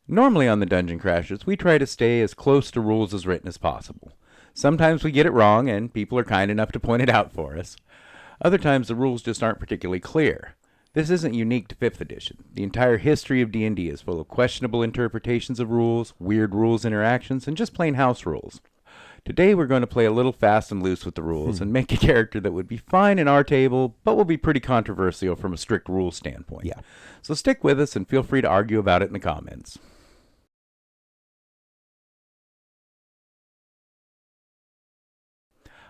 Normally on the Dungeon Crashers, we try to stay as close to rules as written as possible. Sometimes we get it wrong, and people are kind enough to point it out for us. Other times the rules just aren't particularly clear. This isn't unique to 5th edition. The entire history of D&D is full of questionable interpretations of rules, weird rules interactions, and just plain house rules. Today we're going to play a little fast and loose with the rules and make a character that would be fine in our table, but will be pretty controversial from a strict rules standpoint. Yeah. So stick with us and feel free to argue about it in the comments.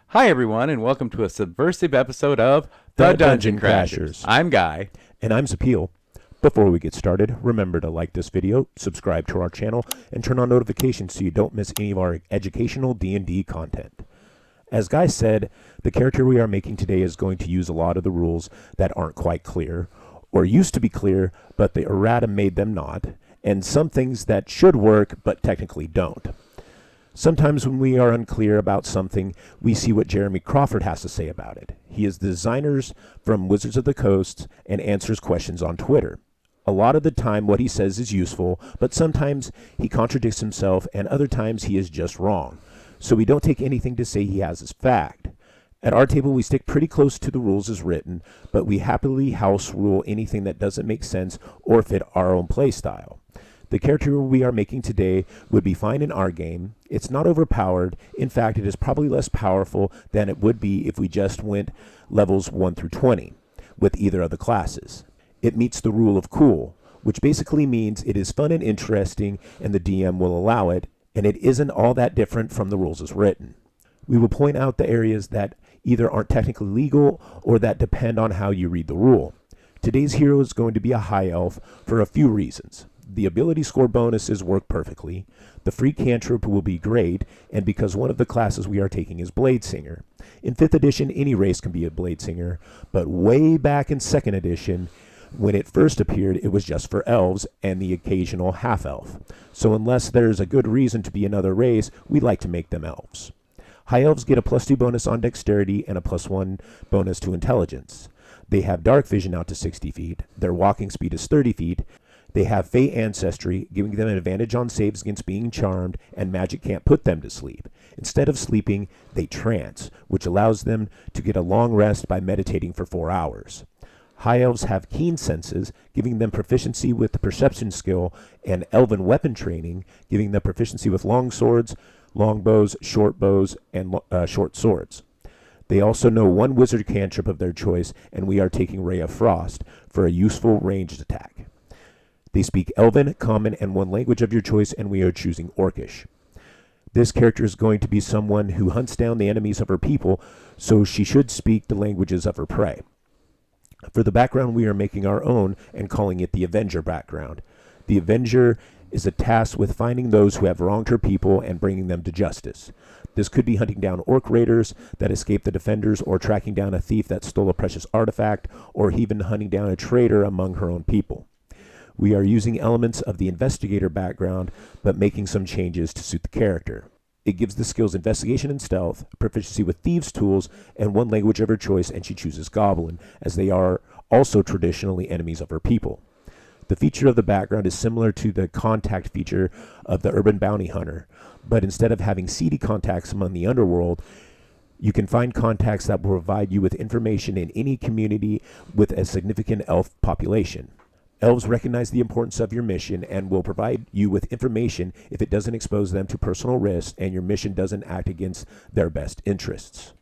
Hi everyone, and welcome to a subversive episode of The Dungeon Crashers. I'm Guy. And I'm Zapil. Before we get started, remember to like this video, subscribe to our channel, and turn on notifications so you don't miss any of our educational D&D content. As Guy said, the character we are making today is going to use a lot of the rules that aren't quite clear, or used to be clear, but the errata made them not, and some things that should work, but technically don't. Sometimes when we are unclear about something, we see what Jeremy Crawford has to say about it. He is the designer from Wizards of the Coast and answers questions on Twitter. A lot of the time what he says is useful, but sometimes he contradicts himself and other times he is just wrong. So we don't take anything to say he has as fact. At our table we stick pretty close to the rules as written, but we happily house rule anything that doesn't make sense or fit our own play style. The character we are making today would be fine in our game. It's not overpowered. In fact, it is probably less powerful than it would be if we just went levels 1 through 20 with either of the classes. It meets the rule of cool, which basically means it is fun and interesting and the DM will allow it, and it isn't all that different from the rules as written. We will point out the areas that either aren't technically legal or that depend on how you read the rule. Today's hero is going to be a high elf for a few reasons. The ability score bonuses work perfectly, the free cantrip will be great, and because one of the classes we are taking is Bladesinger. In 5th edition, any race can be a Bladesinger, but way back in 2nd edition, when it first appeared, it was just for elves and the occasional half-elf. So unless there's a good reason to be another race, we like to make them elves. High elves get a +2 bonus on dexterity and a +1 bonus to intelligence. They have dark vision out to 60 feet, their walking speed is 30 feet, they have Fey ancestry, giving them an advantage on saves against being charmed, and magic can't put them to sleep. Instead of sleeping, they trance, which allows them to get a long rest by meditating for 4 hours. High elves have keen senses, giving them proficiency with the perception skill, and elven weapon training, giving them proficiency with long swords, long bows, and short swords. They also know one wizard cantrip of their choice, and we are taking Ray of Frost for a useful ranged attack. They speak Elven, Common, and one language of your choice, and we are choosing Orcish. This character is going to be someone who hunts down the enemies of her people, so she should speak the languages of her prey. For the background, we are making our own and calling it the Avenger background. The Avenger is tasked with finding those who have wronged her people and bringing them to justice. This could be hunting down orc raiders that escaped the defenders, or tracking down a thief that stole a precious artifact, or even hunting down a traitor among her own people. We are using elements of the investigator background, but making some changes to suit the character. It gives the skills investigation and stealth, proficiency with thieves' tools, and one language of her choice, and she chooses Goblin, as they are also traditionally enemies of her people. The feature of the background is similar to the contact feature of the Urban Bounty Hunter, but instead of having seedy contacts among the underworld, you can find contacts that will provide you with information in any community with a significant elf population. Elves recognize the importance of your mission and will provide you with information if it doesn't expose them to personal risks and your mission doesn't act against their best interests.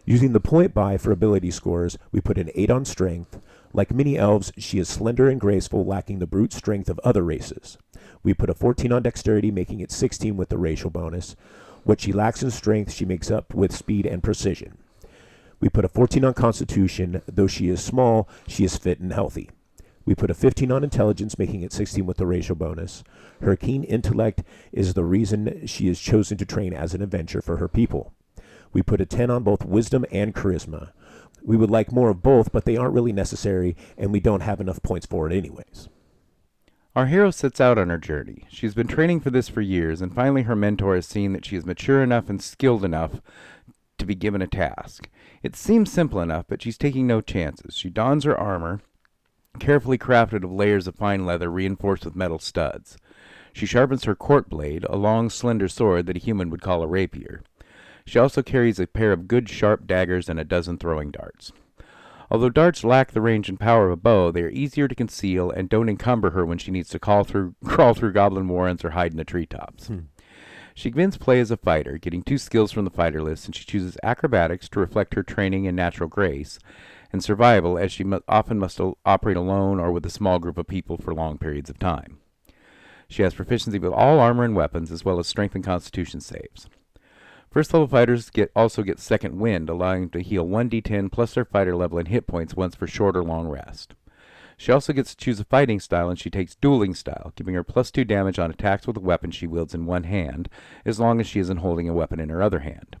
Using the point buy for ability scores, we put an 8 on strength. Like many elves, she is slender and graceful, lacking the brute strength of other races. We put a 14 on dexterity, making it 16 with the racial bonus. What she lacks in strength, she makes up with speed and precision. We put a 14 on constitution. Though she is small, she is fit and healthy. We put a 15 on intelligence, making it 16 with the racial bonus. Her keen intellect is the reason she is chosen to train as an adventurer for her people. We put a 10 on both wisdom and charisma. We would like more of both, but they aren't really necessary, and we don't have enough points for it anyways. Our hero sets out on her journey. She's been training for this for years, and finally her mentor has seen that she is mature enough and skilled enough to be given a task. It seems simple enough, but she's taking no chances. She dons her armor, carefully crafted of layers of fine leather reinforced with metal studs. She sharpens her court blade, a long, slender sword that a human would call a rapier. She also carries a pair of good sharp daggers and a dozen throwing darts. Although darts lack the range and power of a bow, they are easier to conceal and don't encumber her when she needs to crawl through goblin warrens or hide in the treetops. She begins play as a fighter, getting 2 skills from the fighter list, and she chooses acrobatics to reflect her training in natural grace, and survival, as she often must operate alone or with a small group of people for long periods of time. She has proficiency with all armor and weapons, as well as strength and constitution saves. First level fighters also get second wind, allowing them to heal 1d10 plus their fighter level and hit points once for short or long rest. She also gets to choose a fighting style, and she takes dueling style, giving her +2 damage on attacks with a weapon she wields in one hand, as long as she isn't holding a weapon in her other hand.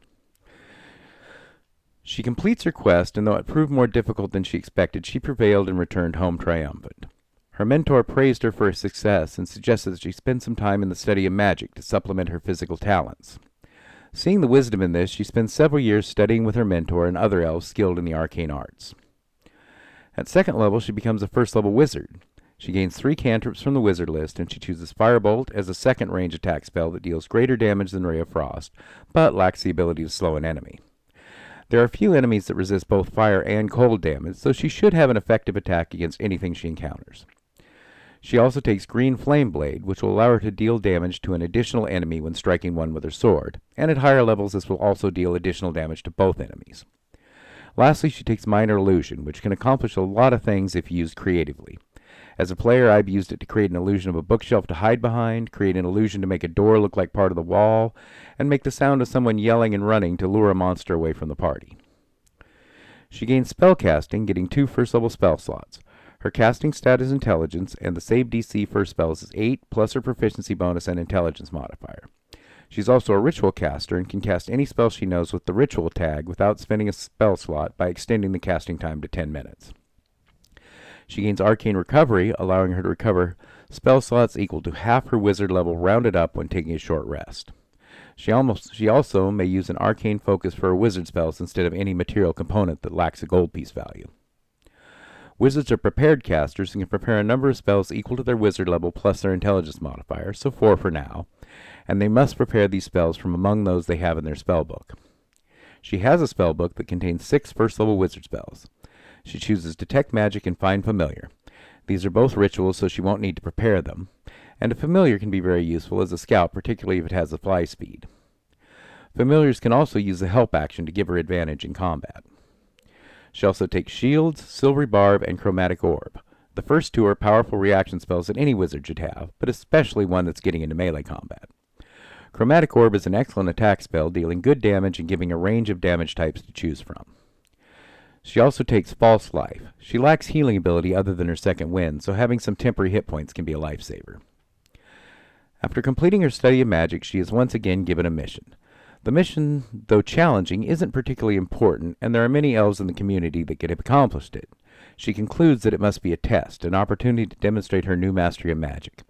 She completes her quest, and though it proved more difficult than she expected, she prevailed and returned home triumphant. Her mentor praised her for her success and suggested that she spend some time in the study of magic to supplement her physical talents. Seeing the wisdom in this, she spends several years studying with her mentor and other elves skilled in the arcane arts. At second level, she becomes a first-level wizard. She gains 3 cantrips from the wizard list, and she chooses Firebolt as a second range attack spell that deals greater damage than Ray of Frost, but lacks the ability to slow an enemy. There are few enemies that resist both fire and cold damage, so she should have an effective attack against anything she encounters. She also takes Green Flame Blade, which will allow her to deal damage to an additional enemy when striking one with her sword, and at higher levels this will also deal additional damage to both enemies. Lastly, she takes Minor Illusion, which can accomplish a lot of things if used creatively. As a player, I've used it to create an illusion of a bookshelf to hide behind, create an illusion to make a door look like part of the wall, and make the sound of someone yelling and running to lure a monster away from the party. She gains Spellcasting, getting 2 first-level spell slots. Her casting stat is Intelligence, and the save DC for spells is 8, plus her proficiency bonus and Intelligence modifier. She's also a ritual caster and can cast any spell she knows with the ritual tag without spending a spell slot by extending the casting time to 10 minutes. She gains Arcane Recovery, allowing her to recover spell slots equal to half her wizard level rounded up when taking a short rest. She also may use an Arcane Focus for her wizard spells instead of any material component that lacks a gold piece value. Wizards are prepared casters and can prepare a number of spells equal to their wizard level plus their intelligence modifier, so 4 for now, and they must prepare these spells from among those they have in their spellbook. She has a spellbook that contains 6 first-level wizard spells. She chooses Detect Magic and Find Familiar. These are both rituals, so she won't need to prepare them, and a familiar can be very useful as a scout, particularly if it has a fly speed. Familiars can also use the help action to give her advantage in combat. She also takes Shields, Silvery Barb, and Chromatic Orb. The first 2 are powerful reaction spells that any wizard should have, but especially one that's getting into melee combat. Chromatic Orb is an excellent attack spell, dealing good damage and giving a range of damage types to choose from. She also takes False Life. She lacks healing ability other than her second wind, so having some temporary hit points can be a lifesaver. After completing her study of magic, she is once again given a mission. The mission, though challenging, isn't particularly important, and there are many elves in the community that could have accomplished it. She concludes that it must be a test, an opportunity to demonstrate her new mastery of magic.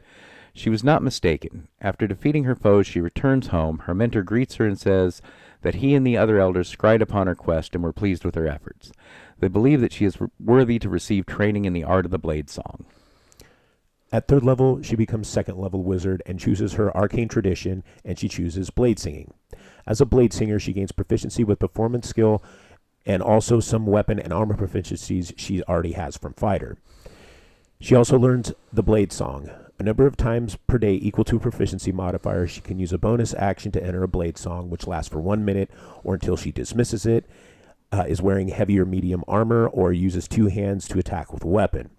She was not mistaken. After defeating her foes, she returns home. Her mentor greets her and says that he and the other elders scried upon her quest and were pleased with her efforts. They believe that she is worthy to receive training in the art of the blade song. At third level, she becomes second level wizard and chooses her arcane tradition, and she chooses blade singing. As a blade singer, she gains proficiency with performance skill and also some weapon and armor proficiencies she already has from fighter. She also learns the blade song. A number of times per day equal to a proficiency modifier, she can use a bonus action to enter a blade song, which lasts for 1 minute or until she dismisses it, is wearing heavy or medium armor, or uses 2 hands to attack with a weapon.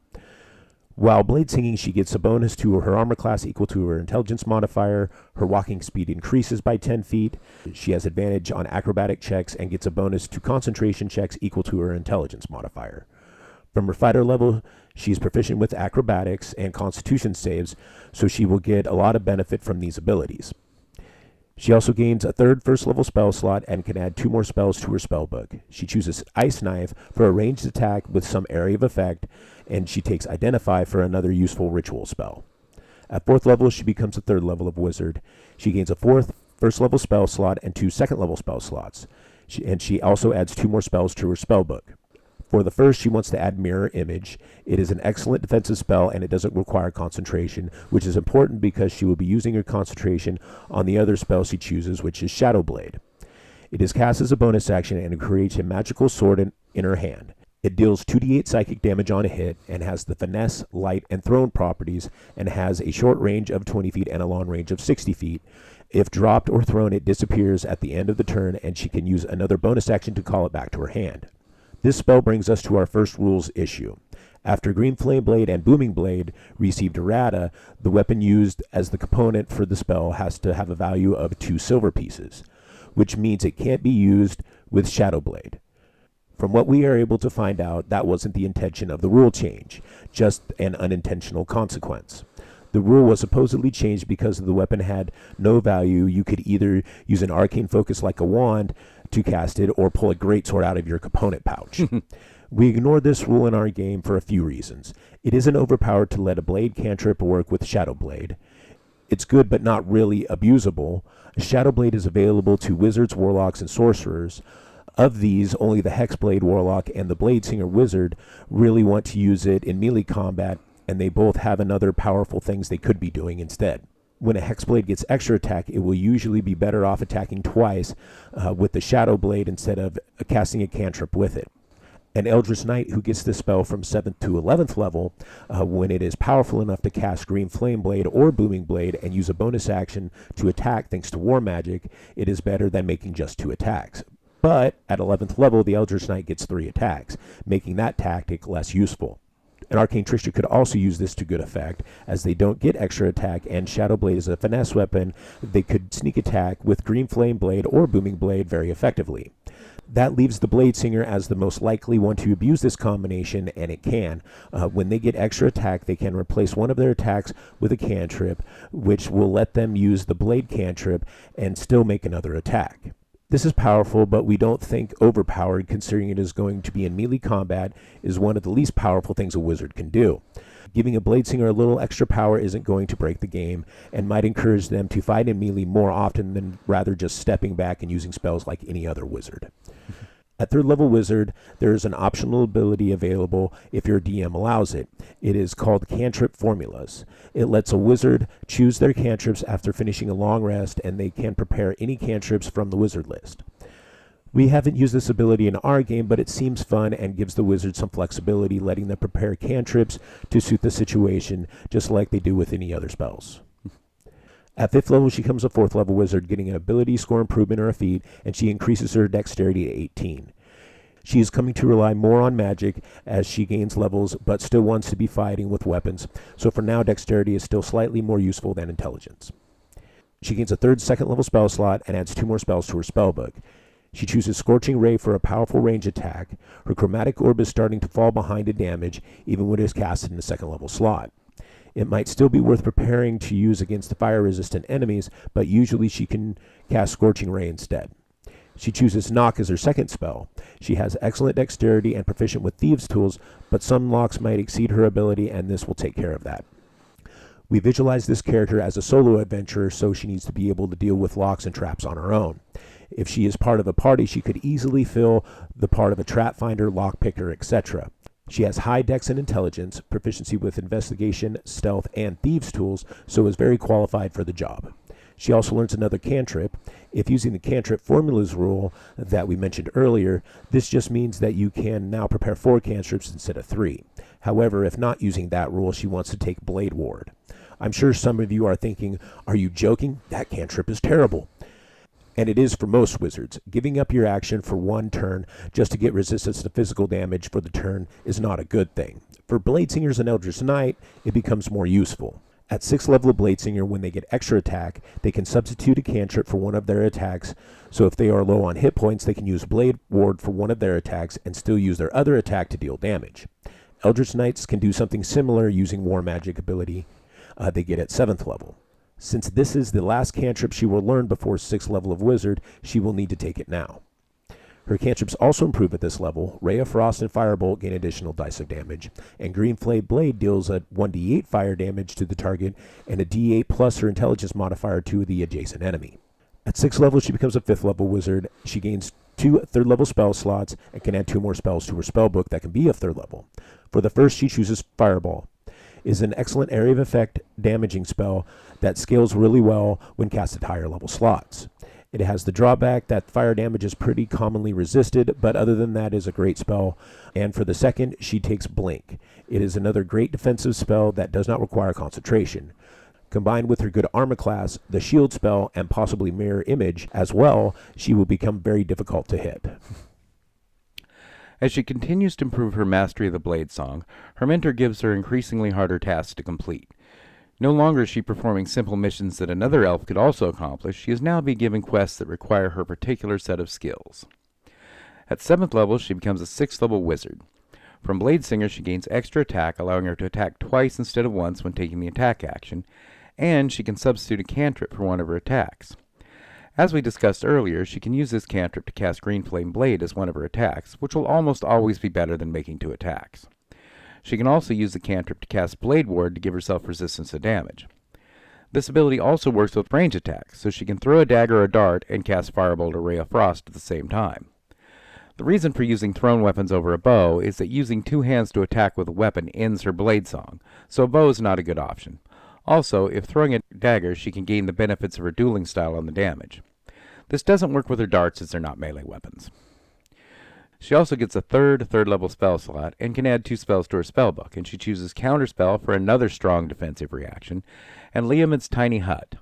While blade singing, she gets a bonus to her armor class equal to her intelligence modifier. Her walking speed increases by 10 feet. She has advantage on acrobatic checks and gets a bonus to concentration checks equal to her intelligence modifier. From her fighter level, she is proficient with acrobatics and constitution saves, so she will get a lot of benefit from these abilities. She also gains a 3rd first level spell slot and can add 2 more spells to her spellbook. She chooses Ice Knife for a ranged attack with some area of effect, and she takes Identify for another useful ritual spell. At 4th level, she becomes a 3rd level of wizard. She gains a 4th first level spell slot and 2 second level spell slots. She also adds 2 more spells to her spellbook. For the first, she wants to add Mirror Image. It is an excellent defensive spell, and it doesn't require concentration, which is important because she will be using her concentration on the other spell she chooses, which is Shadow Blade. It is cast as a bonus action, and it creates a magical sword in her hand. It deals 2d8 psychic damage on a hit, and has the Finesse, Light, and Thrown properties, and has a short range of 20 feet and a long range of 60 feet. If dropped or thrown, it disappears at the end of the turn, and she can use another bonus action to call it back to her hand. This spell brings us to our first rules issue. After Green Flame Blade and Booming Blade received errata, the weapon used as the component for the spell has to have a value of 2 silver pieces, which means it can't be used with Shadow Blade. From what we are able to find out, that wasn't the intention of the rule change, just an unintentional consequence. The rule was supposedly changed because the weapon had no value. You could either use an arcane focus like a wand to cast it, or pull a greatsword out of your component pouch. We ignored this rule in our game for a few reasons. It isn't overpowered to let a blade cantrip work with Shadow Blade. It's good but not really abusable. Shadow Blade is available to wizards, warlocks, and sorcerers. Of these, only the Hexblade Warlock and the Bladesinger Wizard really want to use it in melee combat, and they both have another powerful things they could be doing instead. When a Hexblade gets extra attack, it will usually be better off attacking twice with the Shadow Blade instead of casting a cantrip with it. An Eldritch Knight who gets this spell from 7th to 11th level, when it is powerful enough to cast Green Flame Blade or Booming Blade and use a bonus action to attack thanks to War Magic, it is better than making just 2 attacks. But at 11th level, the Eldritch Knight gets 3 attacks, making that tactic less useful. An Arcane Trickster could also use this to good effect, as they don't get extra attack, and Shadow Blade is a finesse weapon. They could sneak attack with Green Flame Blade or Booming Blade very effectively. That leaves the Bladesinger as the most likely one to abuse this combination, and it can. When they get extra attack, they can replace one of their attacks with a cantrip, which will let them use the Blade cantrip and still make another attack. This is powerful, but we don't think overpowered, considering it is going to be in melee combat, is one of the least powerful things a wizard can do. Giving a Bladesinger a little extra power isn't going to break the game, and might encourage them to fight in melee more often than rather just stepping back and using spells like any other wizard. At 3rd level wizard, there is an optional ability available if your DM allows it. It is called Cantrip Formulas. It lets a wizard choose their cantrips after finishing a long rest, and they can prepare any cantrips from the wizard list. We haven't used this ability in our game, but it seems fun and gives the wizard some flexibility, letting them prepare cantrips to suit the situation, just like they do with any other spells. At 5th level, she becomes a 4th level wizard, getting an ability score improvement on her feat, and she increases her dexterity to 18. She is coming to rely more on magic as she gains levels, but still wants to be fighting with weapons, so for now dexterity is still slightly more useful than intelligence. She gains a 3rd second level spell slot and adds 2 more spells to her spellbook. She chooses Scorching Ray for a powerful range attack. Her Chromatic Orb is starting to fall behind in damage, even when it is casted in the 2nd level slot. It might still be worth preparing to use against the fire-resistant enemies, but usually she can cast Scorching Ray instead. She chooses Knock as her 2nd spell. She has excellent dexterity and proficient with Thieves' Tools, but some locks might exceed her ability, and this will take care of that. We visualize this character as a solo adventurer, so she needs to be able to deal with locks and traps on her own. If she is part of a party, she could easily fill the part of a trap finder, lockpicker, etc. She has high dex and intelligence, proficiency with investigation, stealth, and thieves' tools, so is very qualified for the job. She also learns another cantrip. If using the cantrip formulas rule that we mentioned earlier, this just means that you can now prepare 4 cantrips instead of 3. However, if not using that rule, she wants to take Blade Ward. I'm sure some of you are thinking, are you joking? That cantrip is terrible. And it is for most wizards. Giving up your action for 1 turn just to get resistance to physical damage for the turn is not a good thing. For Bladesingers and Eldritch Knight, it becomes more useful. At 6th level of Bladesinger, when they get extra attack, they can substitute a cantrip for one of their attacks, so if they are low on hit points, they can use Blade Ward for one of their attacks and still use their other attack to deal damage. Eldritch Knights can do something similar using War Magic ability they get at 7th level. Since this is the last cantrip she will learn before 6th level of Wizard, she will need to take it now. Her cantrips also improve at this level. Ray of Frost and Firebolt gain additional dice of damage, and Green Flame Blade deals a 1d8 fire damage to the target and a d8 plus her intelligence modifier to the adjacent enemy. At 6th level, she becomes a 5th level wizard. She gains 2 third-level spell slots and can add 2 more spells to her spell book that can be of third level. For the first, she chooses Fireball. It is an excellent area of effect damaging spell that scales really well when cast at higher level slots. It has the drawback that fire damage is pretty commonly resisted, but other than that is a great spell. And for the second, she takes Blink. It is another great defensive spell that does not require concentration. Combined with her good armor class, the shield spell, and possibly mirror image as well, she will become very difficult to hit. As she continues to improve her mastery of the blade song, her mentor gives her increasingly harder tasks to complete. No longer is she performing simple missions that another elf could also accomplish. She is now being given quests that require her particular set of skills. At 7th level, she becomes a 6th level wizard. From Bladesinger, she gains extra attack, allowing her to attack twice instead of once when taking the attack action, and she can substitute a cantrip for one of her attacks. As we discussed earlier, she can use this cantrip to cast Green Flame Blade as one of her attacks, which will almost always be better than making 2 attacks. She can also use the cantrip to cast Blade Ward to give herself resistance to damage. This ability also works with range attacks, so she can throw a dagger or a dart and cast Firebolt or Ray of Frost at the same time. The reason for using thrown weapons over a bow is that using 2 hands to attack with a weapon ends her blade song, so a bow is not a good option. Also, if throwing a dagger, she can gain the benefits of her dueling style on the damage. This doesn't work with her darts as they're not melee weapons. She also gets a third level spell slot and can add 2 spells to her spellbook, and she chooses Counterspell for another strong defensive reaction, and Liamid's Tiny Hut.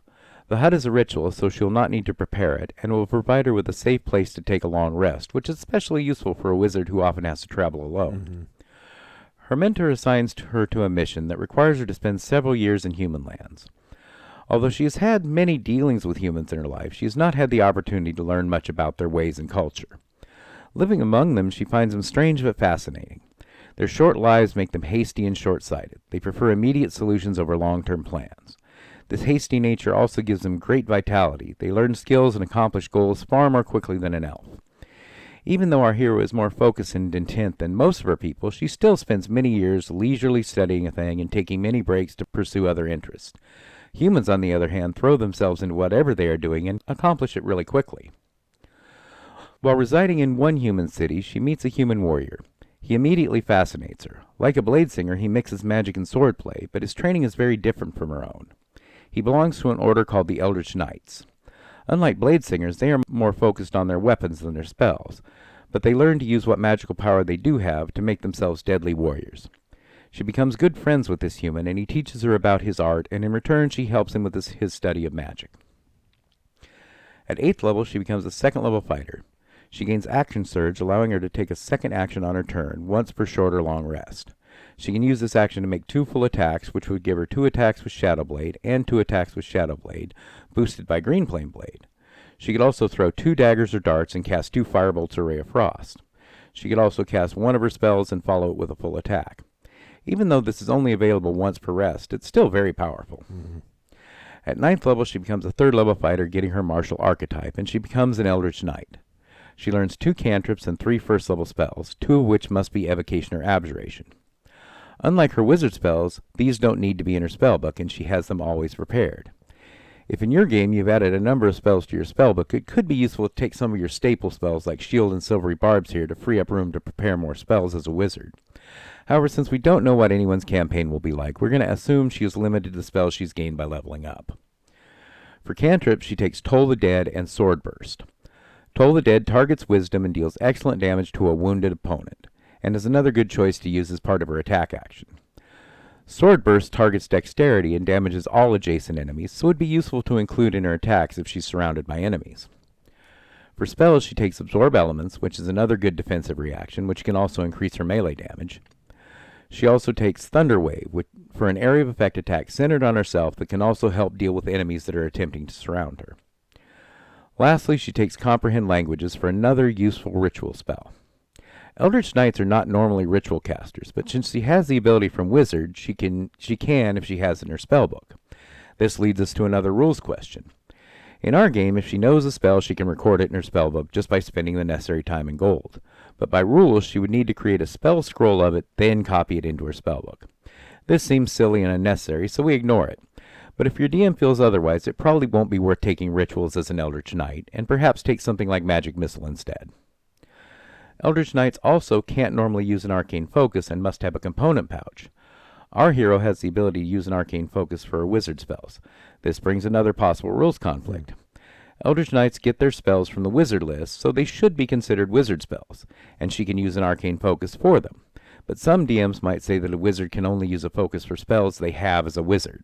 The hut is a ritual, so she'll not need to prepare it, and will provide her with a safe place to take a long rest, which is especially useful for a wizard who often has to travel alone. Her mentor assigns her to a mission that requires her to spend several years in human lands. Although she has had many dealings with humans in her life, she has not had the opportunity to learn much about their ways and culture. Living among them, she finds them strange but fascinating. Their short lives make them hasty and short-sighted. They prefer immediate solutions over long-term plans. This hasty nature also gives them great vitality. They learn skills and accomplish goals far more quickly than an elf. Even though our hero is more focused and intent than most of her people, she still spends many years leisurely studying a thing and taking many breaks to pursue other interests. Humans, on the other hand, throw themselves into whatever they are doing and accomplish it really quickly. While residing in one human city, she meets a human warrior. He immediately fascinates her. Like a Bladesinger, he mixes magic and swordplay, but his training is very different from her own. He belongs to an order called the Eldritch Knights. Unlike Bladesingers, they are more focused on their weapons than their spells, but they learn to use what magical power they do have to make themselves deadly warriors. She becomes good friends with this human, and he teaches her about his art, and in return she helps him with his study of magic. At 8th level, she becomes a 2nd level fighter. She gains Action Surge, allowing her to take a second action on her turn, once per short or long rest. She can use this action to make 2 full attacks, which would give her 2 attacks with Shadow Blade and 2 attacks with Shadow Blade, boosted by Green Flame Blade. She could also throw 2 daggers or darts and cast 2 Firebolts or Ray of Frost. She could also cast one of her spells and follow it with a full attack. Even though this is only available once per rest, it's still very powerful. At 9th level, she becomes a 3rd level fighter, getting her martial archetype, and she becomes an Eldritch Knight. She learns 2 cantrips and 3 first-level spells, 2 of which must be Evocation or Abjuration. Unlike her wizard spells, these don't need to be in her spellbook, and she has them always prepared. If in your game you've added a number of spells to your spellbook, it could be useful to take some of your staple spells like Shield and Silvery Barbs here to free up room to prepare more spells as a wizard. However, since we don't know what anyone's campaign will be like, we're going to assume she is limited to spells she's gained by leveling up. For cantrips, she takes Toll the Dead and Sword Burst. Toll the Dead targets wisdom and deals excellent damage to a wounded opponent, and is another good choice to use as part of her attack action. Sword Burst targets dexterity and damages all adjacent enemies, so it would be useful to include in her attacks if she's surrounded by enemies. For spells, she takes Absorb Elements, which is another good defensive reaction, which can also increase her melee damage. She also takes Thunder Wave, for an area of effect attack centered on herself that can also help deal with enemies that are attempting to surround her. Lastly, she takes Comprehend Languages for another useful ritual spell. Eldritch Knights are not normally ritual casters, but since she has the ability from Wizard, she can if she has it in her spellbook. This leads us to another rules question. In our game, if she knows a spell, she can record it in her spellbook just by spending the necessary time and gold. But by rules, she would need to create a spell scroll of it, then copy it into her spellbook. This seems silly and unnecessary, so we ignore it. But if your DM feels otherwise, it probably won't be worth taking rituals as an Eldritch Knight, and perhaps take something like Magic Missile instead. Eldritch Knights also can't normally use an arcane focus and must have a component pouch. Our hero has the ability to use an arcane focus for her wizard spells. This brings another possible rules conflict. Eldritch Knights get their spells from the wizard list, so they should be considered wizard spells, and she can use an arcane focus for them. But some DMs might say that a wizard can only use a focus for spells they have as a wizard.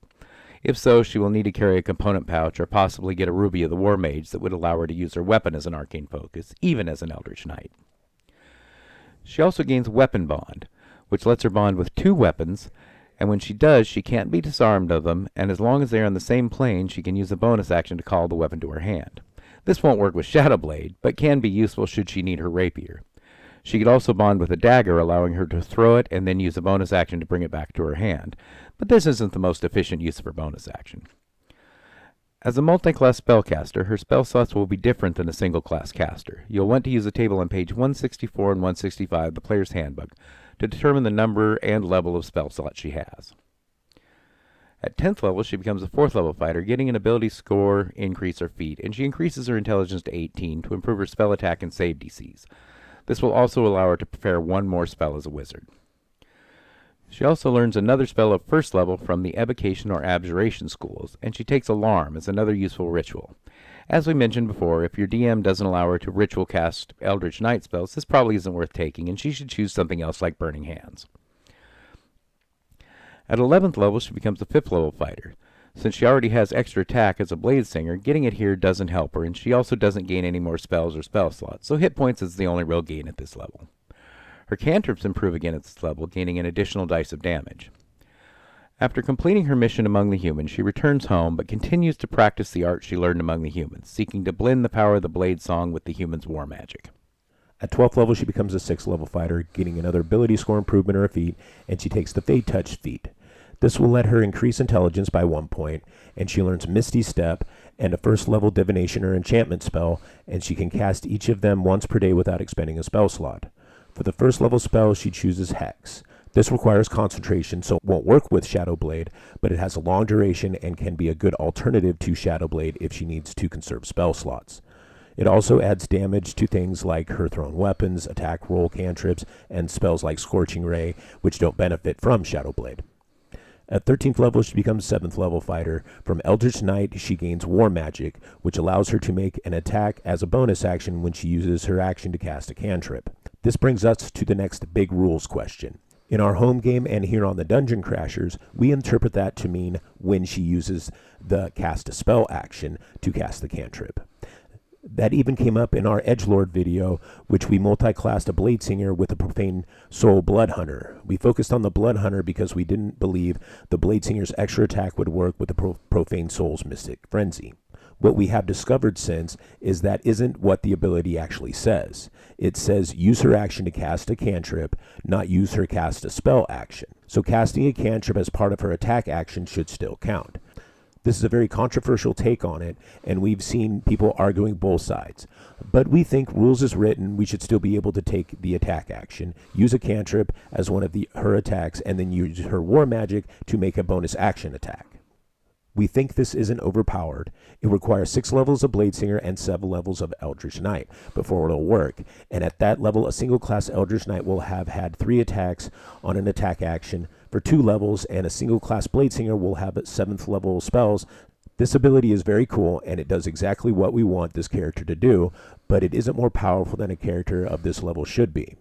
If so, she will need to carry a component pouch or possibly get a Ruby of the War Mage that would allow her to use her weapon as an arcane focus, even as an Eldritch Knight. She also gains Weapon Bond, which lets her bond with 2 weapons, and when she does, she can't be disarmed of them, and as long as they are on the same plane, she can use a bonus action to call the weapon to her hand. This won't work with Shadow Blade, but can be useful should she need her rapier. She could also bond with a dagger, allowing her to throw it and then use a bonus action to bring it back to her hand, but this isn't the most efficient use of her bonus action. As a multi-class spellcaster, her spell slots will be different than a single-class caster. You'll want to use a table on page 164 and 165 of the player's handbook to determine the number and level of spell slots she has. At 10th level, she becomes a 4th level fighter, getting an ability score increase or feat, and she increases her intelligence to 18 to improve her spell attack and save DCs. This will also allow her to prepare 1 more spell as a wizard. She also learns another spell of 1st level from the Evocation or Abjuration schools, and she takes Alarm as another useful ritual. As we mentioned before, if your DM doesn't allow her to ritual cast Eldritch Knight spells, this probably isn't worth taking, and she should choose something else like Burning Hands. At 11th level, she becomes a 5th level fighter. Since she already has extra attack as a Bladesinger, getting it here doesn't help her, and she also doesn't gain any more spells or spell slots, so hit points is the only real gain at this level. Her cantrips improve again at this level, gaining an additional dice of damage. After completing her mission among the humans, she returns home, but continues to practice the art she learned among the humans, seeking to blend the power of the Blade Song with the humans' war magic. At 12th level, she becomes a 6th level fighter, getting another ability score improvement in her feat, and she takes the Fade Touch feat. This will let her increase intelligence by 1 point, and she learns Misty Step and a 1st level divination or enchantment spell, and she can cast each of them once per day without expending a spell slot. For the 1st level spell, she chooses Hex. This requires concentration, so it won't work with Shadow Blade, but it has a long duration and can be a good alternative to Shadow Blade if she needs to conserve spell slots. It also adds damage to things like her thrown weapons, attack roll cantrips, and spells like Scorching Ray, which don't benefit from Shadow Blade. At 13th level, she becomes 7th level fighter. From Eldritch Knight, she gains War Magic, which allows her to make an attack as a bonus action when she uses her action to cast a cantrip. This brings us to the next big rules question. In our home game and here on the Dungeon Crashers, we interpret that to mean when she uses the cast a spell action to cast the cantrip. That even came up in our Edgelord video, which we multi-classed a Bladesinger with a Profane Soul Blood Hunter. We focused on the Blood Hunter because we didn't believe the Bladesinger's extra attack would work with the Profane Soul's Mystic Frenzy. What we have discovered since is that isn't what the ability actually says. It says use her action to cast a cantrip, not use her cast a spell action. So casting a cantrip as part of her attack action should still count. This is a very controversial take on it, and we've seen people arguing both sides. But we think rules as written, we should still be able to take the attack action, use a cantrip as one of her attacks, and then use her war magic to make a bonus action attack. We think this isn't overpowered. It requires 6 levels of Bladesinger and 7 levels of Eldritch Knight before it'll work. And at that level, a single class Eldritch Knight will have had 3 attacks on an attack action for 2 levels, and a single class Bladesinger will have 7th level spells. This ability is very cool, and it does exactly what we want this character to do, but it isn't more powerful than a character of this level should be.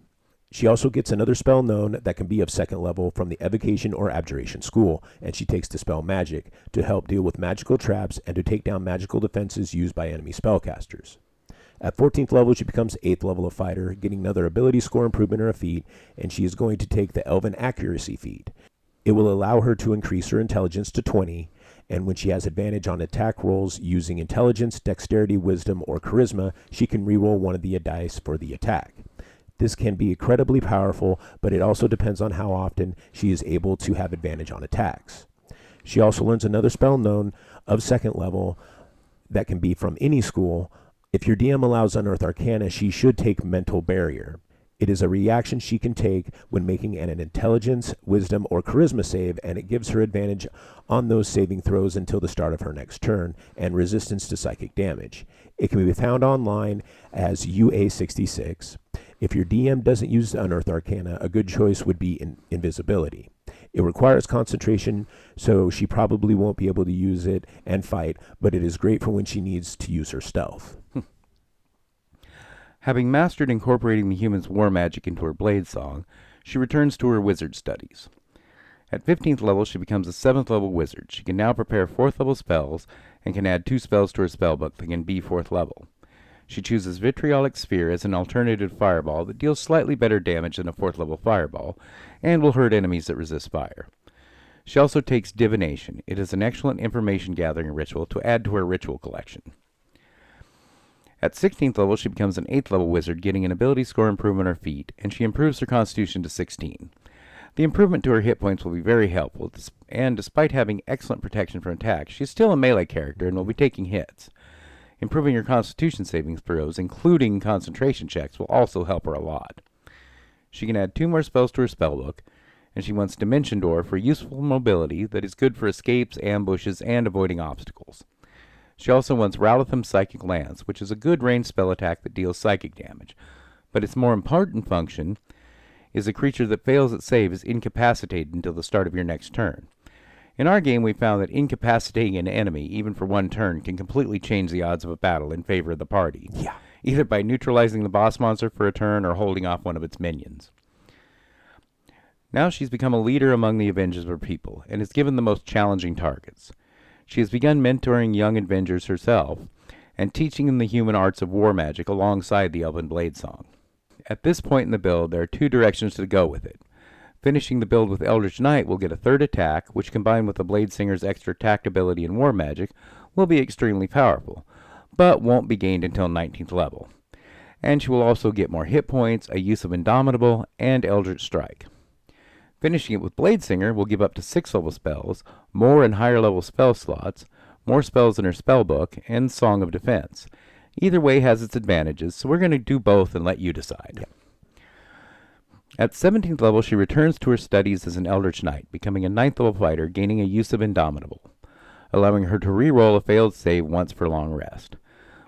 She also gets another spell known that can be of 2nd level from the Evocation or Abjuration school, and she takes Dispel Magic to help deal with magical traps and to take down magical defenses used by enemy spellcasters. At 14th level, she becomes 8th level of fighter, getting another ability score improvement or a feat, and she is going to take the Elven Accuracy feat. It will allow her to increase her intelligence to 20, and when she has advantage on attack rolls using intelligence, dexterity, wisdom, or charisma, she can reroll one of the dice for the attack. This can be incredibly powerful, but it also depends on how often she is able to have advantage on attacks. She also learns another spell known of 2nd level that can be from any school. If your DM allows Unearth Arcana, she should take Mental Barrier. It is a reaction she can take when making an intelligence, wisdom, or charisma save, and it gives her advantage on those saving throws until the start of her next turn, and resistance to psychic damage. It can be found online as UA66. If your DM doesn't use the Unearthed Arcana, a good choice would be invisibility. It requires concentration, so she probably won't be able to use it and fight, but it is great for when she needs to use her stealth. Having mastered incorporating the human's war magic into her blade song, she returns to her wizard studies. At 15th level, she becomes a 7th level wizard. She can now prepare 4th level spells and can add 2 spells to her spellbook that can be 4th level. She chooses Vitriolic Sphere as an alternative fireball that deals slightly better damage than a 4th level fireball and will hurt enemies that resist fire. She also takes Divination. It is an excellent information gathering ritual to add to her ritual collection. At 16th level, she becomes an 8th level wizard, getting an ability score improvement on her feat, and she improves her constitution to 16. The improvement to her hit points will be very helpful, and despite having excellent protection from attacks, she is still a melee character and will be taking hits. Improving her constitution savings throws, including concentration checks, will also help her a lot. She can add 2 more spells to her spellbook, and she wants Dimension Door for useful mobility that is good for escapes, ambushes, and avoiding obstacles. She also wants Ralatham Psychic Lance, which is a good ranged spell attack that deals psychic damage, but its more important function is a creature that fails its save is incapacitated until the start of your next turn. In our game, we found that incapacitating an enemy, even for 1 turn, can completely change the odds of a battle in favor of the party, either by neutralizing the boss monster for a turn or holding off one of its minions. Now she's become a leader among the Avengers of her people, and is given the most challenging targets. She has begun mentoring young Avengers herself, and teaching them the human arts of war magic alongside the Elven Blade Song. At this point in the build, there are 2 directions to go with it. Finishing the build with Eldritch Knight will get a 3rd attack, which combined with the Bladesinger's extra attack ability and war magic, will be extremely powerful, but won't be gained until 19th level. And she will also get more hit points, a use of Indomitable, and Eldritch Strike. Finishing it with Bladesinger will give up to 6th level spells, more and higher level spell slots, more spells in her spellbook, and Song of Defense. Either way has its advantages, so we're going to do both and let you decide. At 17th level, she returns to her studies as an Eldritch Knight, becoming a 9th level fighter, gaining a use of Indomitable, allowing her to re-roll a failed save once per long rest.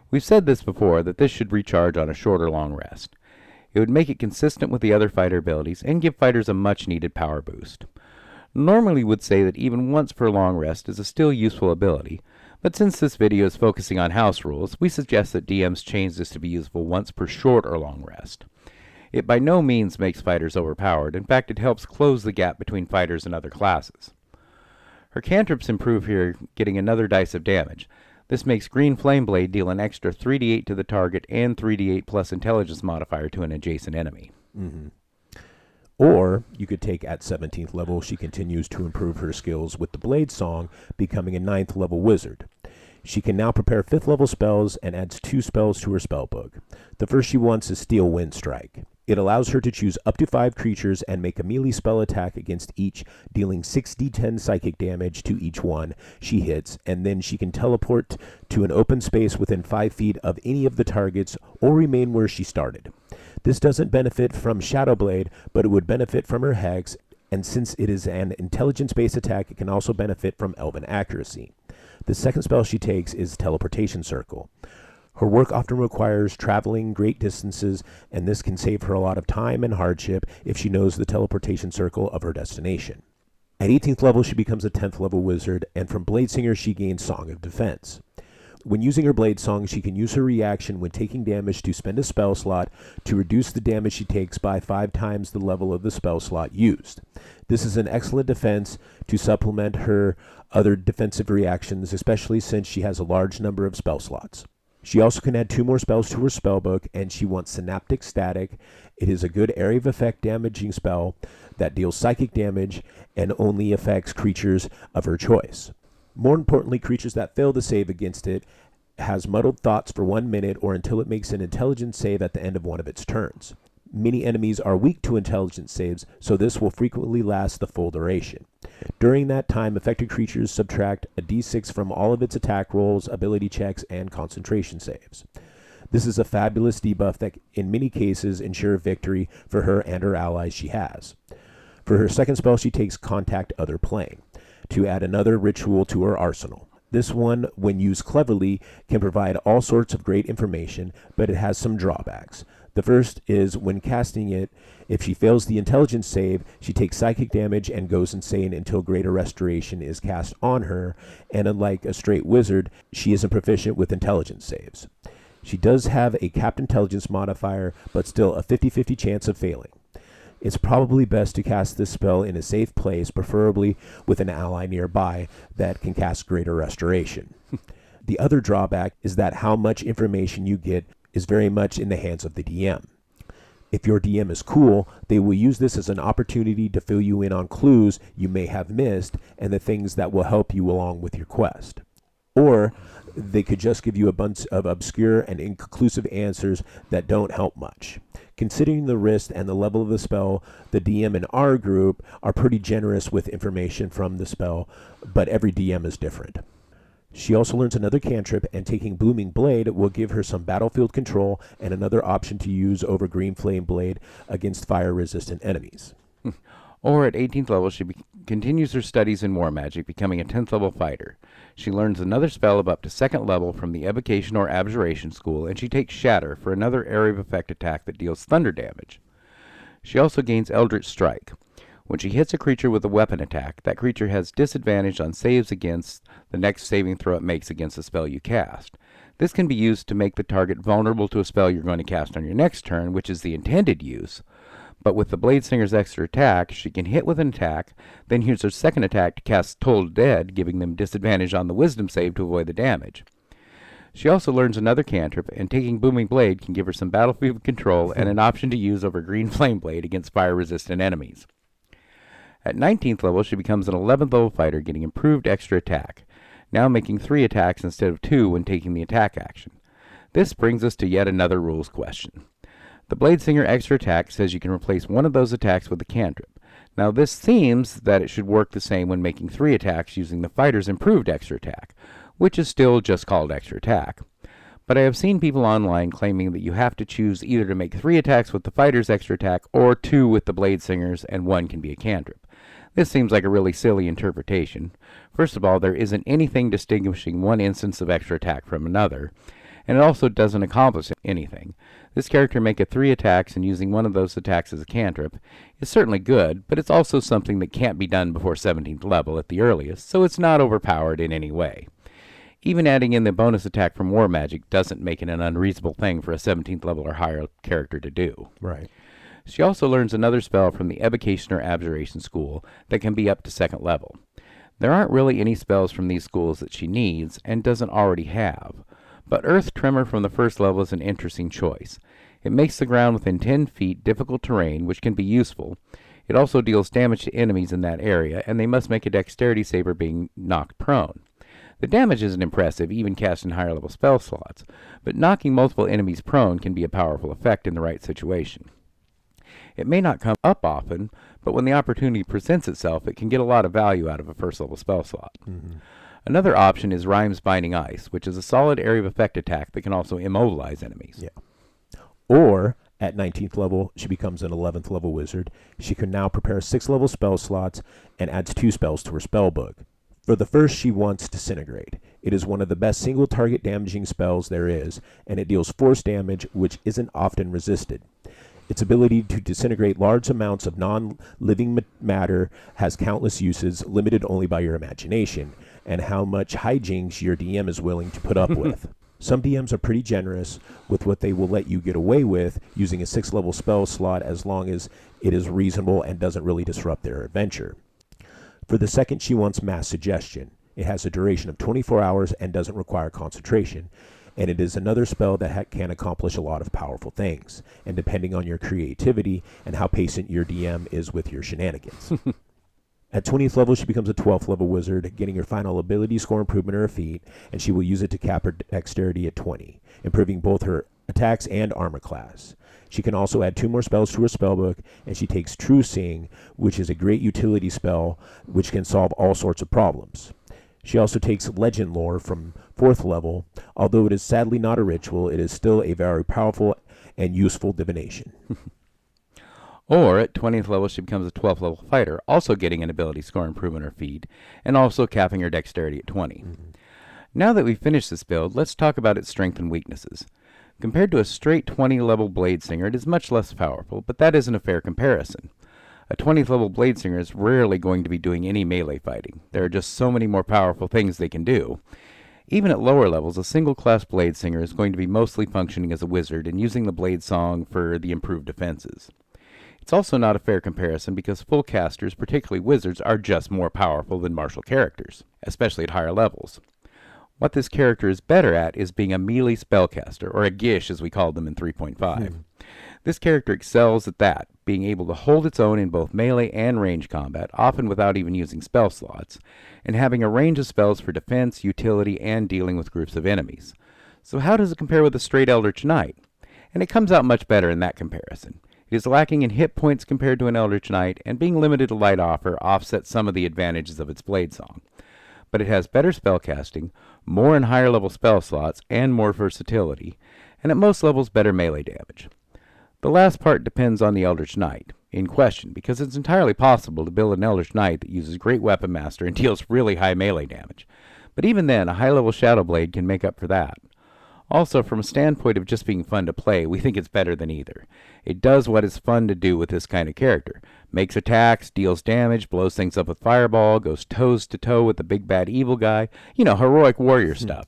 We've said this before, that this should recharge on a shorter long rest. It would make it consistent with the other fighter abilities and give fighters a much-needed power boost. Normally would say that even once per long rest is a still useful ability, but since this video is focusing on house rules, we suggest that DMs change this to be useful once per short or long rest. It by no means makes fighters overpowered. In fact, it helps close the gap between fighters and other classes. Her cantrips improve here, getting another dice of damage. This makes Green Flame Blade deal an extra 3d8 to the target and 3d8 plus intelligence modifier to an adjacent enemy. Or you could take at 17th level, she continues to improve her skills with the Blade Song, becoming a 9th level wizard. She can now prepare 5th level spells and adds 2 spells to her spellbook. The first she wants is Steel Wind Strike. It allows her to choose up to 5 creatures and make a melee spell attack against each, dealing 6d10 psychic damage to each one she hits, and then she can teleport to an open space within 5 feet of any of the targets or remain where she started. This doesn't benefit from Shadow Blade, but it would benefit from her Hex, and since it is an intelligence-based attack, it can also benefit from Elven Accuracy. The second spell she takes is Teleportation Circle. Her work often requires traveling great distances, and this can save her a lot of time and hardship if she knows the teleportation circle of her destination. At 18th level, she becomes a 10th level wizard, and from Bladesinger, she gains Song of Defense. When using her Blade Song, she can use her reaction when taking damage to spend a spell slot to reduce the damage she takes by 5 times the level of the spell slot used. This is an excellent defense to supplement her other defensive reactions, especially since she has a large number of spell slots. She also can add 2 more spells to her spellbook, and she wants Synaptic Static. It is a good area of effect damaging spell that deals psychic damage and only affects creatures of her choice. More importantly, creatures that fail to save against it has Muddled Thoughts for 1 minute or until it makes an intelligence save at the end of one of its turns. Many enemies are weak to intelligence saves, so this will frequently last the full duration. During that time, affected creatures subtract a d6 from all of its attack rolls, ability checks, and concentration saves. This is a fabulous debuff that in many cases ensure victory for her and her allies she has. For her second spell, she takes Contact Other Plane to add another ritual to her arsenal. This one, when used cleverly, can provide all sorts of great information, but it has some drawbacks. The first is when casting it, if she fails the intelligence save, she takes psychic damage and goes insane until Greater Restoration is cast on her, and unlike a straight wizard, she isn't proficient with intelligence saves. She does have a capped intelligence modifier, but still a 50-50 chance of failing. It's probably best to cast this spell in a safe place, preferably with an ally nearby that can cast Greater Restoration. The other drawback is that how much information you get is very much in the hands of the DM. If your DM is cool, they will use this as an opportunity to fill you in on clues you may have missed and the things that will help you along with your quest. Or they could just give you a bunch of obscure and inconclusive answers that don't help much. Considering the risk and the level of the spell, the DM in our group are pretty generous with information from the spell, but every DM is different. She also learns another cantrip, and taking Blooming Blade will give her some battlefield control and another option to use over Green Flame Blade against fire-resistant enemies. Or at 18th level, she continues her studies in war magic, becoming a 10th level fighter. She learns another spell of up to 2nd level from the Evocation or Abjuration school, and she takes Shatter for another area of effect attack that deals thunder damage. She also gains Eldritch Strike. When she hits a creature with a weapon attack, that creature has disadvantage on saves against the next saving throw it makes against the spell you cast. This can be used to make the target vulnerable to a spell you're going to cast on your next turn, which is the intended use. But with the Bladesinger's extra attack, she can hit with an attack, then use her second attack to cast Toll Dead, giving them disadvantage on the Wisdom save to avoid the damage. She also learns another cantrip, and taking Booming Blade can give her some battlefield control and an option to use over Green Flame Blade against fire-resistant enemies. At 19th level, she becomes an 11th level fighter, getting improved extra attack, now making 3 attacks instead of 2 when taking the attack action. This brings us to yet another rules question. The Bladesinger extra attack says you can replace one of those attacks with a cantrip. Now this seems that it should work the same when making 3 attacks using the fighter's improved extra attack, which is still just called extra attack. But I have seen people online claiming that you have to choose either to make 3 attacks with the fighter's extra attack or 2 with the Bladesinger's, and 1 can be a cantrip. This seems like a really silly interpretation. First of all, there isn't anything distinguishing one instance of extra attack from another, and it also doesn't accomplish anything. This character making 3 attacks and using one of those attacks as a cantrip is certainly good, but it's also something that can't be done before 17th level at the earliest, so it's not overpowered in any way. Even adding in the bonus attack from War Magic doesn't make it an unreasonable thing for a 17th level or higher character to do. Right. She also learns another spell from the Evocation or Abjuration school that can be up to 2nd level. There aren't really any spells from these schools that she needs and doesn't already have, but Earth Tremor from the 1st level is an interesting choice. It makes the ground within 10 feet difficult terrain, which can be useful. It also deals damage to enemies in that area, and they must make a dexterity save or being knocked prone. The damage isn't impressive, even cast in higher level spell slots, but knocking multiple enemies prone can be a powerful effect in the right situation. It may not come up often, but when the opportunity presents itself, it can get a lot of value out of a 1st level spell slot. Mm-hmm. Another option is Rhyme's Binding Ice, which is a solid area of effect attack that can also immobilize enemies. Yeah. Or, at 19th level, she becomes an 11th level wizard. She can now prepare 6th level spell slots and adds 2 spells to her spellbook. For the first, she wants Disintegrate. It is one of the best single target damaging spells there is, and it deals force damage, which isn't often resisted. Its ability to disintegrate large amounts of non-living matter has countless uses, limited only by your imagination, and how much hijinks your DM is willing to put up with. Some DMs are pretty generous with what they will let you get away with using a 6th level spell slot as long as it is reasonable and doesn't really disrupt their adventure. For the second, she wants Mass Suggestion. It has a duration of 24 hours and doesn't require concentration, and it is another spell that can accomplish a lot of powerful things, and depending on your creativity and how patient your DM is with your shenanigans. At 20th level, she becomes a 12th level wizard, getting her final ability score improvement in her feat, and she will use it to cap her dexterity at 20, improving both her attacks and armor class. She can also add 2 more spells to her spellbook, and she takes True Seeing, which is a great utility spell which can solve all sorts of problems. She also takes legend lore from 4th level. Although it is sadly not a ritual, it is still a very powerful and useful divination. Or at 20th level, she becomes a 12th level fighter, also getting an ability score improvement or feed, and also capping her dexterity at 20. Now that we've finished this build, let's talk about its strengths and weaknesses. Compared to a straight 20 level Bladesinger, it is much less powerful, but that isn't a fair comparison. A 20th level Bladesinger is rarely going to be doing any melee fighting. There are just so many more powerful things they can do. Even at lower levels, a single class Bladesinger is going to be mostly functioning as a wizard and using the Blade Song for the improved defenses. It's also not a fair comparison because full casters, particularly wizards, are just more powerful than martial characters, especially at higher levels. What this character is better at is being a melee spellcaster, or a gish as we called them in 3.5. This character excels at that, being able to hold its own in both melee and range combat, often without even using spell slots, and having a range of spells for defense, utility, and dealing with groups of enemies. So how does it compare with a straight Eldritch Knight? And it comes out much better in that comparison. It is lacking in hit points compared to an Eldritch Knight, and being limited to light offer offsets some of the advantages of its Blade Song. But it has better spellcasting, more and higher level spell slots, and more versatility, and at most levels better melee damage. The last part depends on the Eldritch Knight in question, because it's entirely possible to build an Eldritch Knight that uses great weapon master and deals really high melee damage. But even then, a high level Shadow Blade can make up for that. Also, from a standpoint of just being fun to play, we think it's better than either. It does what is fun to do with this kind of character. Makes attacks, deals damage, blows things up with fireball, goes toes to toe with the big bad evil guy. Heroic warrior stuff.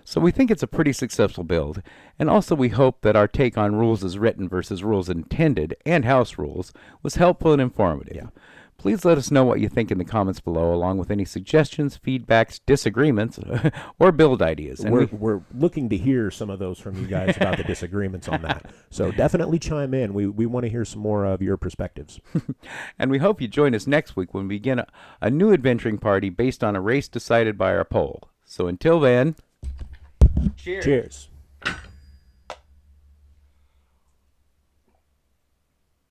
So we think it's a pretty successful build, and also we hope that our take on rules as written versus rules intended, and house rules, was helpful and informative. Yeah. Please let us know what you think in the comments below, along with any suggestions, feedbacks, disagreements, or build ideas. And we're looking to hear some of those from you guys about the disagreements on that. So definitely chime in. We want to hear some more of your perspectives. And we hope you join us next week when we begin a new adventuring party based on a race decided by our poll. So until then, cheers. Cheers.